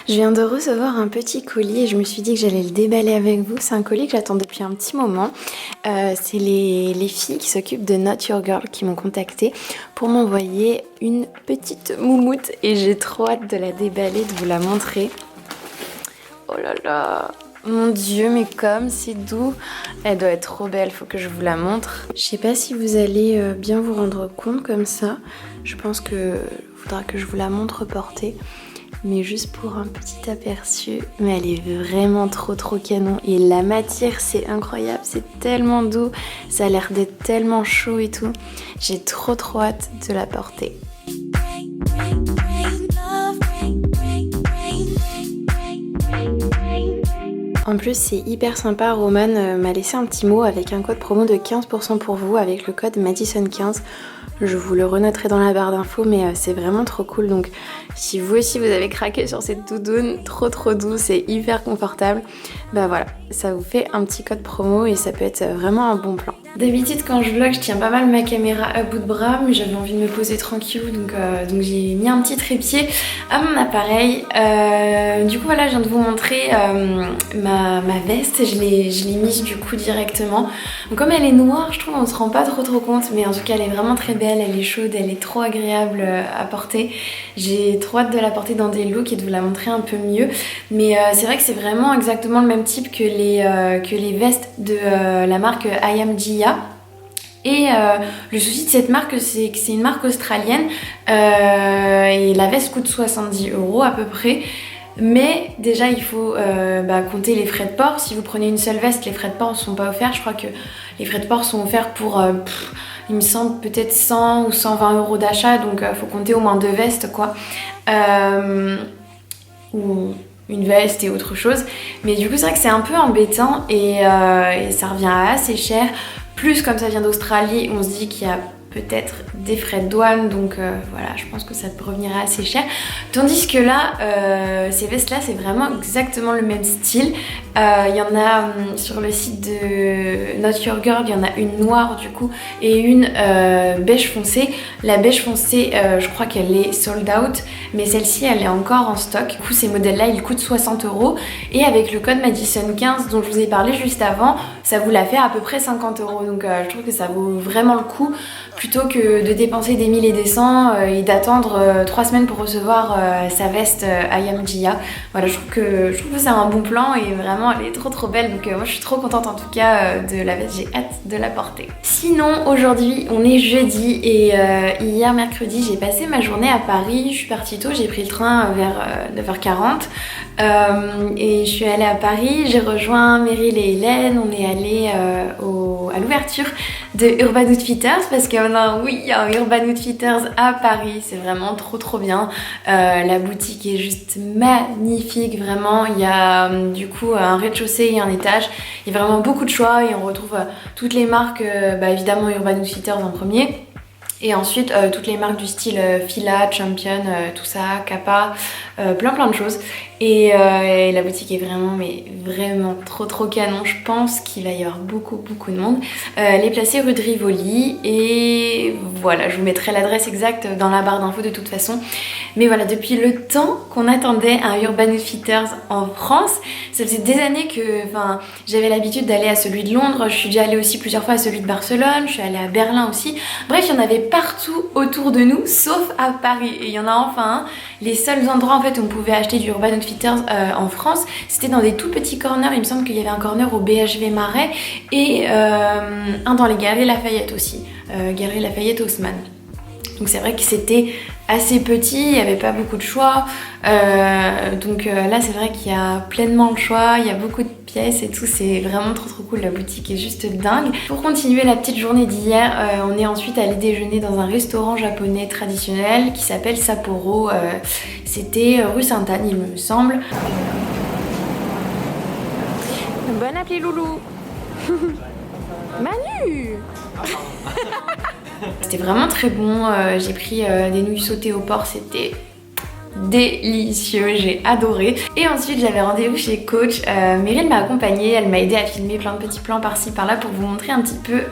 Je viens de recevoir un petit colis et je me suis dit que j'allais le déballer avec vous. C'est un colis que j'attends depuis un petit moment. C'est les filles qui s'occupent de Not Your Girl qui m'ont contactée pour m'envoyer une petite moumoute et j'ai trop hâte de la déballer, de vous la montrer. Oh là là, mon Dieu, mais comme c'est doux. Elle doit être trop belle, faut que je vous la montre. Je sais pas si vous allez bien vous rendre compte comme ça. Je pense que faudra que je vous la montre portée. Mais juste pour un petit aperçu, mais elle est vraiment trop canon et la matière c'est incroyable, c'est tellement doux, ça a l'air d'être tellement chaud et tout. J'ai trop hâte de la porter. En plus c'est hyper sympa, Roman m'a laissé un petit mot avec un code promo de 15% pour vous avec le code Madison15. Je vous le renoterai dans la barre d'infos, mais c'est vraiment trop cool. Donc si vous aussi vous avez craqué sur cette doudoune trop douce et hyper confortable, bah voilà, ça vous fait un petit code promo et ça peut être vraiment un bon plan. D'habitude quand je vlog je tiens pas mal ma caméra à bout de bras, mais j'avais envie de me poser tranquille, donc j'ai mis un petit trépied à mon appareil. Du coup voilà, je viens de vous montrer ma veste, je l'ai mise du coup directement. Donc comme elle est noire, je trouve qu'on se rend pas trop compte, mais en tout cas elle est vraiment très belle, elle est chaude, elle est trop agréable à porter. J'ai trop hâte de la porter dans des looks et de vous la montrer un peu mieux. Mais c'est vrai que c'est vraiment exactement le même type que les vestes de la marque I Am Gia. Et le souci de cette marque, c'est que c'est une marque australienne et la veste coûte 70 € à peu près. Mais déjà il faut compter les frais de port. Si vous prenez une seule veste, les frais de port ne sont pas offerts. Je crois que les frais de port sont offerts pour, il me semble, peut-être 100 ou 120 € d'achat. Donc faut compter au moins 2 vestes quoi. Ou une veste et autre chose. Mais du coup c'est vrai que c'est un peu embêtant et ça revient à assez cher. Plus comme ça vient d'Australie, on se dit qu'il y a peut-être des frais de douane, donc voilà, je pense que ça peut revenir assez cher. Tandis que là, ces vestes là c'est vraiment exactement le même style. Il y en a sur le site de Not Your Girl, il y en a une noire du coup et une beige foncé. La beige foncée, je crois qu'elle est sold out, mais celle-ci elle est encore en stock. Du coup ces modèles là ils coûtent 60 € et avec le code Madison15 dont je vous ai parlé juste avant, ça vous la fait à peu près 50 €. Donc je trouve que ça vaut vraiment le coup plutôt que de dépenser des 1000 et des 100 et d'attendre 3 semaines pour recevoir sa veste I Am Gia. Voilà, je trouve que c'est un bon plan et vraiment elle est trop belle. Donc moi je suis trop contente en tout cas de la veste, j'ai hâte de la porter. Sinon aujourd'hui on est jeudi et hier mercredi j'ai passé ma journée à Paris. Je suis partie tôt, j'ai pris le train vers 9h40 et je suis allée à Paris, j'ai rejoint Meryl et Hélène, on est allé à l'ouverture de Urban Outfitters parce qu'il y a un Urban Outfitters à Paris, c'est vraiment trop bien. La boutique est juste magnifique, vraiment. Il y a du coup un rez-de-chaussée et un étage. Il y a vraiment beaucoup de choix et on retrouve toutes les marques, évidemment Urban Outfitters en premier. Et ensuite toutes les marques du style Fila, Champion, tout ça, Kappa, plein de choses. Et la boutique est vraiment trop canon. Je pense qu'il va y avoir beaucoup de monde. Elle est placée rue de Rivoli et voilà, je vous mettrai l'adresse exacte dans la barre d'infos de toute façon. Mais voilà, depuis le temps qu'on attendait un Urban Outfitters en France, ça faisait des années que j'avais l'habitude d'aller à celui de Londres. Je suis déjà allée aussi plusieurs fois à celui de Barcelone, je suis allée à Berlin aussi. Bref, il y en avait partout autour de nous sauf à Paris et il y en a enfin un. Les seuls endroits en fait où on pouvait acheter du Urban Outfitters en France, c'était dans des tout petits corners. Il me semble qu'il y avait un corner au BHV Marais et un dans les Galeries Lafayette aussi, Galeries Lafayette Haussmann. Donc c'est vrai que c'était assez petit, il n'y avait pas beaucoup de choix. Donc là c'est vrai qu'il y a pleinement le choix, il y a beaucoup de pièces et tout, c'est vraiment trop cool, la boutique est juste dingue. Pour continuer la petite journée d'hier, on est ensuite allé déjeuner dans un restaurant japonais traditionnel qui s'appelle Sapporo. C'était rue Sainte-Anne il me semble. Bon appétit loulou. Manu. C'était vraiment très bon, j'ai pris des nouilles sautées au porc, c'était délicieux, j'ai adoré. Et ensuite j'avais rendez-vous chez Coach. Meryl m'a accompagnée, elle m'a aidé à filmer plein de petits plans par-ci par-là pour vous montrer un petit peu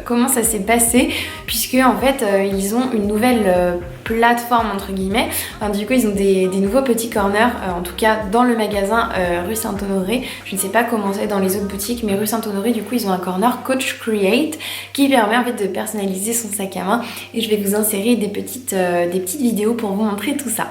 comment ça s'est passé, puisque en fait ils ont une nouvelle plateforme entre guillemets. Enfin, du coup ils ont des nouveaux petits corners, en tout cas dans le magasin rue Saint-Honoré. Je ne sais pas comment c'est dans les autres boutiques, mais rue Saint-Honoré du coup ils ont un corner Coach Create qui permet en fait de personnaliser son sac à main, et je vais vous insérer des petites vidéos pour vous montrer tout ça.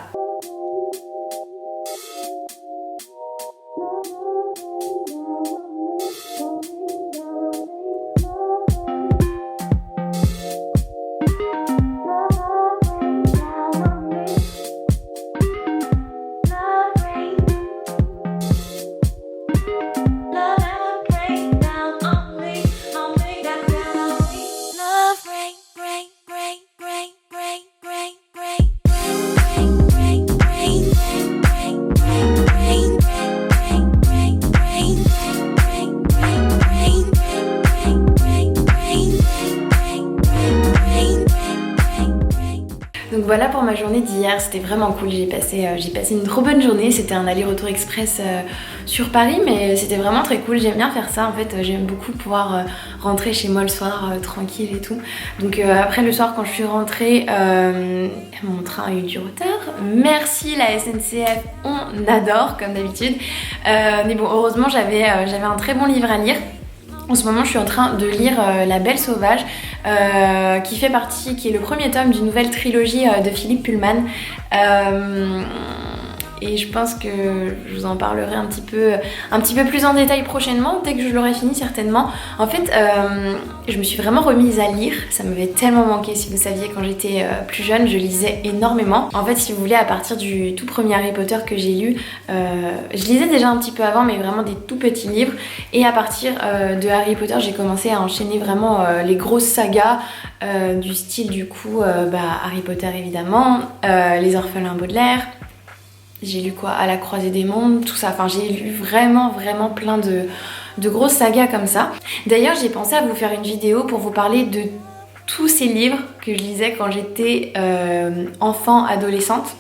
Donc voilà pour ma journée d'hier, c'était vraiment cool, j'ai passé une trop bonne journée, c'était un aller-retour express sur Paris, mais c'était vraiment très cool, j'aime bien faire ça en fait, j'aime beaucoup pouvoir rentrer chez moi le soir tranquille et tout. Donc après le soir quand je suis rentrée, mon train a eu du retard, merci la SNCF, on adore comme d'habitude, mais bon heureusement j'avais un très bon livre à lire. En ce moment, je suis en train de lire La Belle Sauvage, qui est le premier tome d'une nouvelle trilogie de Philippe Pullman. Et je pense que je vous en parlerai un petit peu plus en détail prochainement, dès que je l'aurai fini certainement. En fait, je me suis vraiment remise à lire, ça m'avait tellement manqué. Si vous saviez, quand j'étais plus jeune, je lisais énormément. En fait, si vous voulez, à partir du tout premier Harry Potter que j'ai lu, je lisais déjà un petit peu avant, mais vraiment des tout petits livres. Et à partir de Harry Potter, j'ai commencé à enchaîner vraiment les grosses sagas du style du coup Harry Potter évidemment, Les Orphelins Baudelaire. J'ai lu quoi, À la croisée des mondes, tout ça. Enfin, j'ai lu vraiment plein de grosses sagas comme ça. D'ailleurs, j'ai pensé à vous faire une vidéo pour vous parler de tous ces livres que je lisais quand j'étais enfant, adolescente.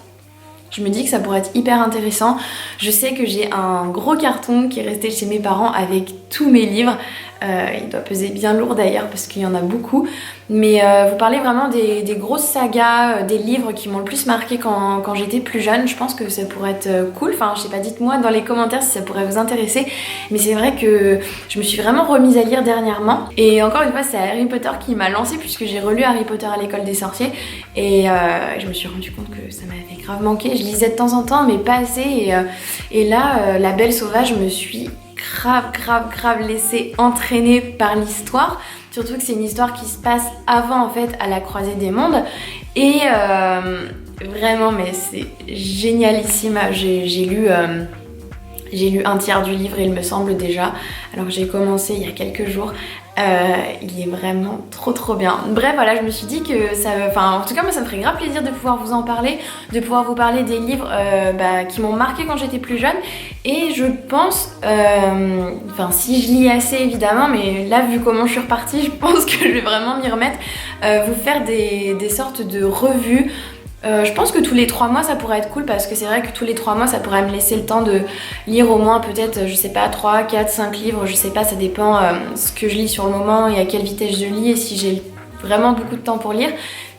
Je me dis que ça pourrait être hyper intéressant. Je sais que j'ai un gros carton qui est resté chez mes parents avec tous mes livres. Il doit peser bien lourd d'ailleurs parce qu'il y en a beaucoup. Mais vous parlez vraiment des grosses sagas, des livres qui m'ont le plus marqué quand j'étais plus jeune. Je pense que ça pourrait être cool. Enfin, je sais pas, dites-moi dans les commentaires si ça pourrait vous intéresser. Mais c'est vrai que je me suis vraiment remise à lire dernièrement. Et encore une fois, c'est Harry Potter qui m'a lancée puisque j'ai relu Harry Potter à l'école des sorciers. Et je me suis rendu compte que ça m'avait grave manqué. Je lisais de temps en temps, mais pas assez. Et là, La Belle Sauvage, je me suis grave laissé entraîner par l'histoire, surtout que c'est une histoire qui se passe avant en fait à la croisée des mondes et vraiment mais c'est génialissime. J'ai lu un tiers du livre il me semble déjà, alors j'ai commencé il y a quelques jours. Il est vraiment trop bien. Bref voilà, je me suis dit que ça... Enfin en tout cas moi ça me ferait grave plaisir de pouvoir vous en parler, de pouvoir vous parler des livres qui m'ont marqué quand j'étais plus jeune. Et je pense, enfin si je lis assez évidemment, mais là vu comment je suis repartie, je pense que je vais vraiment m'y remettre, vous faire des sortes de revues. Je pense que tous les 3 mois ça pourrait être cool parce que c'est vrai que tous les 3 mois ça pourrait me laisser le temps de lire au moins peut-être je sais pas 3, 4, 5 livres, je sais pas, ça dépend ce que je lis sur le moment et à quelle vitesse je lis et si j'ai vraiment beaucoup de temps pour lire.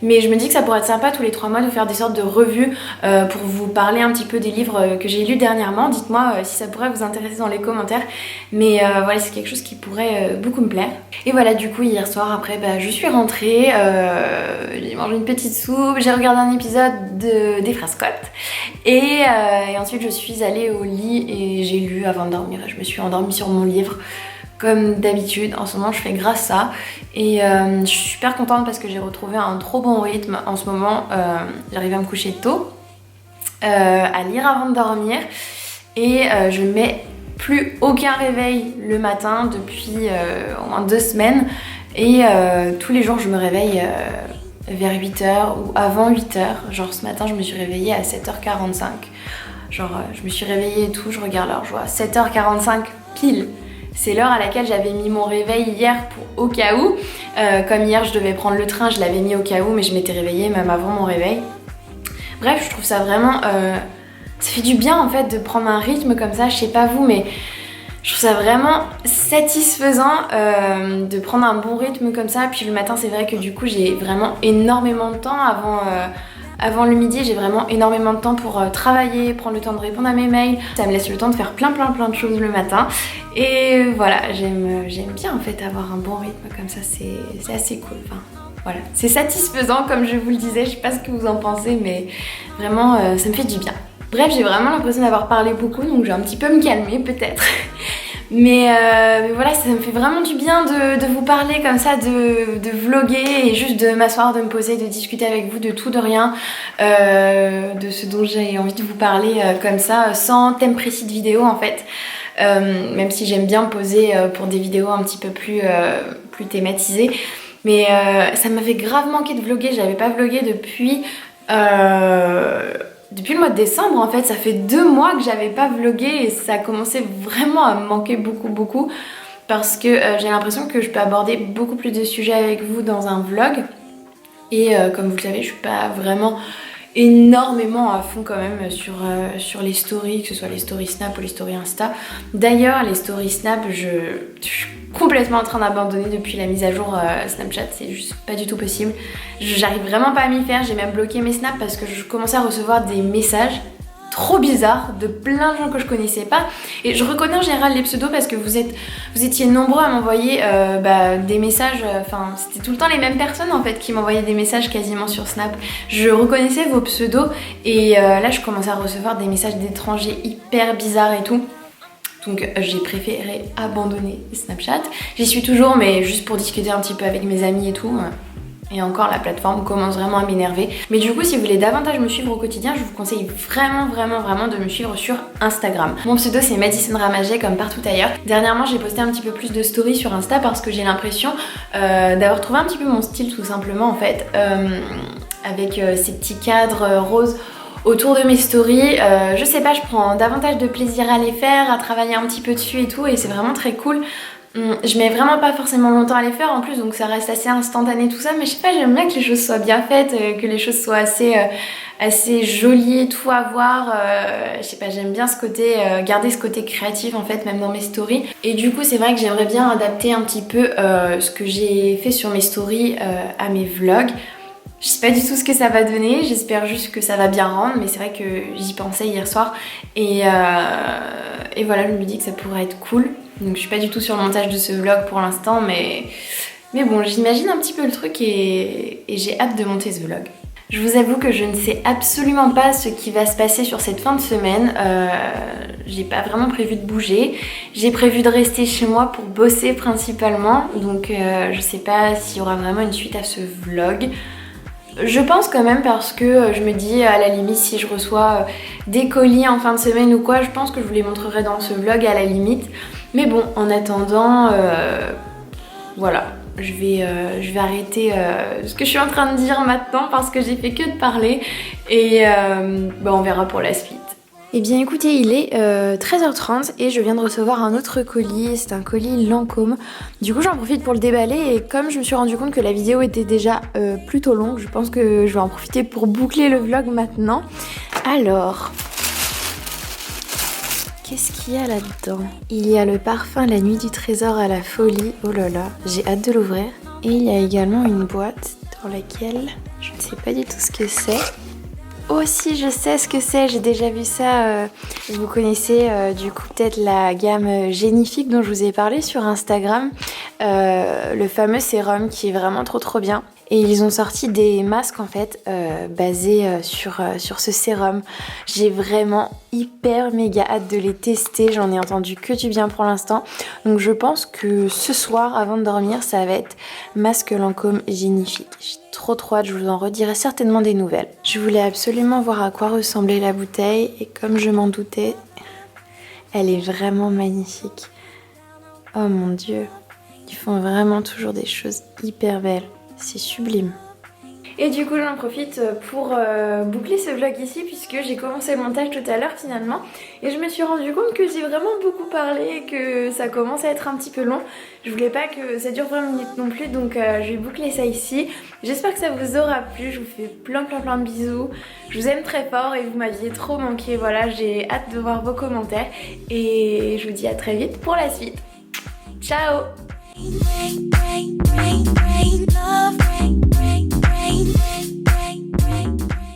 Mais je me dis que ça pourrait être sympa tous les 3 mois de faire des sortes de revues pour vous parler un petit peu des livres que j'ai lus dernièrement. Dites-moi si ça pourrait vous intéresser dans les commentaires. Mais voilà, c'est quelque chose qui pourrait beaucoup me plaire. Et voilà, du coup, hier soir, après, je suis rentrée, j'ai mangé une petite soupe, j'ai regardé un épisode des Frères Scott. Et ensuite, je suis allée au lit et j'ai lu avant de dormir. Je me suis endormie sur mon livre. Comme d'habitude, en ce moment je fais grâce à ça et je suis super contente parce que j'ai retrouvé un trop bon rythme en ce moment. J'arrive à me coucher tôt, à lire avant de dormir et je mets plus aucun réveil le matin depuis au moins 2 semaines et tous les jours je me réveille vers 8h ou avant 8h. Genre ce matin je me suis réveillée à 7h45. Genre je me suis réveillée et tout, je regarde l'heure, je vois 7h45 pile. C'est l'heure à laquelle j'avais mis mon réveil hier pour au cas où. Comme hier je devais prendre le train, je l'avais mis au cas où, mais je m'étais réveillée même avant mon réveil. Bref, je trouve ça vraiment... ça fait du bien en fait de prendre un rythme comme ça, je sais pas vous, mais je trouve ça vraiment satisfaisant de prendre un bon rythme comme ça. Puis le matin, c'est vrai que du coup, j'ai vraiment énormément de temps Avant le midi, j'ai vraiment énormément de temps pour travailler, prendre le temps de répondre à mes mails. Ça me laisse le temps de faire plein de choses le matin. Et voilà, j'aime bien en fait avoir un bon rythme comme ça, c'est assez cool. Enfin, voilà, c'est satisfaisant comme je vous le disais, je sais pas ce que vous en pensez, mais vraiment ça me fait du bien. Bref, j'ai vraiment l'impression d'avoir parlé beaucoup, donc je vais un petit peu me calmer peut-être. Mais voilà, ça me fait vraiment du bien de vous parler comme ça, de vlogger et juste de m'asseoir, de me poser, de discuter avec vous de tout, de rien, de ce dont j'ai envie de vous parler comme ça, sans thème précis de vidéo en fait. Même si j'aime bien me poser pour des vidéos un petit peu plus thématisées. Mais ça m'avait grave manqué de vlogger, j'avais pas vlogué depuis le mois de décembre en fait. Ça fait 2 mois que j'avais pas vlogué et ça a commencé vraiment à me manquer beaucoup parce que j'ai l'impression que je peux aborder beaucoup plus de sujets avec vous dans un vlog. Et comme vous le savez, je suis pas vraiment énormément à fond quand même sur les stories, que ce soit les stories Snap ou les stories Insta. D'ailleurs, les stories Snap, je suis complètement en train d'abandonner depuis la mise à jour Snapchat, c'est juste pas du tout possible. J'arrive vraiment pas à m'y faire, j'ai même bloqué mes snaps parce que je commençais à recevoir des messages trop bizarres de plein de gens que je connaissais pas. Et je reconnais en général les pseudos parce que vous étiez nombreux à m'envoyer des messages, enfin c'était tout le temps les mêmes personnes en fait qui m'envoyaient des messages quasiment sur Snap. Je reconnaissais vos pseudos et là je commençais à recevoir des messages d'étrangers hyper bizarres et tout. Donc j'ai préféré abandonner Snapchat. J'y suis toujours mais juste pour discuter un petit peu avec mes amis et tout. Et encore la plateforme commence vraiment à m'énerver. Mais du coup si vous voulez davantage me suivre au quotidien, je vous conseille vraiment de me suivre sur Instagram. Mon pseudo c'est Madison Ramaget comme partout ailleurs. Dernièrement j'ai posté un petit peu plus de stories sur Insta parce que j'ai l'impression d'avoir trouvé un petit peu mon style tout simplement en fait. Avec ces petits cadres roses autour de mes stories. Je sais pas, je prends davantage de plaisir à les faire, à travailler un petit peu dessus et tout et c'est vraiment très cool. Je mets vraiment pas forcément longtemps à les faire en plus donc ça reste assez instantané tout ça, mais je sais pas, j'aime bien que les choses soient bien faites, que les choses soient assez jolies et tout à voir. Je sais pas, j'aime bien ce côté, garder ce côté créatif en fait même dans mes stories. Et du coup c'est vrai que j'aimerais bien adapter un petit peu ce que j'ai fait sur mes stories à mes vlogs. Je sais pas du tout ce que ça va donner, j'espère juste que ça va bien rendre, mais c'est vrai que j'y pensais hier soir et voilà, je me dis que ça pourrait être cool. Donc je suis pas du tout sur le montage de ce vlog pour l'instant, mais bon, j'imagine un petit peu le truc et j'ai hâte de monter ce vlog. Je vous avoue que je ne sais absolument pas ce qui va se passer sur cette fin de semaine. J'ai pas vraiment prévu de bouger. J'ai prévu de rester chez moi pour bosser principalement, donc je sais pas s'il y aura vraiment une suite à ce vlog. Je pense quand même parce que je me dis à la limite si je reçois des colis en fin de semaine ou quoi, je pense que je vous les montrerai dans ce vlog à la limite. Mais bon, en attendant, voilà, je vais arrêter ce que je suis en train de dire maintenant parce que j'ai fait que de parler et on verra pour la suite. Eh bien écoutez, il est 13h30 et je viens de recevoir un autre colis, c'est un colis Lancôme. Du coup j'en profite pour le déballer et comme je me suis rendu compte que la vidéo était déjà plutôt longue, je pense que je vais en profiter pour boucler le vlog maintenant. Alors, qu'est-ce qu'il y a là-dedans? Il y a le parfum La Nuit du Trésor à la folie, oh là là, j'ai hâte de l'ouvrir. Et il y a également une boîte dans laquelle je ne sais pas du tout ce que c'est. Oh si, je sais ce que c'est, j'ai déjà vu ça. Vous connaissez du coup peut-être la gamme Génifique dont je vous ai parlé sur Instagram. Le fameux sérum qui est vraiment trop bien. Et ils ont sorti des masques en fait basés sur ce sérum. J'ai vraiment hyper méga hâte de les tester, j'en ai entendu que du bien pour l'instant. Donc je pense que ce soir avant de dormir ça va être masque Lancôme Génifique. J'ai trop hâte, je vous en redirai certainement des nouvelles. Je voulais absolument voir à quoi ressemblait la bouteille et comme je m'en doutais, elle est vraiment magnifique. Oh mon dieu, ils font vraiment toujours des choses hyper belles. C'est sublime. Et du coup j'en profite pour boucler ce vlog ici puisque j'ai commencé le montage tout à l'heure finalement et je me suis rendu compte que j'ai vraiment beaucoup parlé et que ça commence à être un petit peu long. Je voulais pas que ça dure 20 minutes non plus donc je vais boucler ça ici. J'espère que ça vous aura plu, je vous fais plein de bisous. Je vous aime très fort et vous m'aviez trop manqué, voilà, j'ai hâte de voir vos commentaires et je vous dis à très vite pour la suite. Ciao!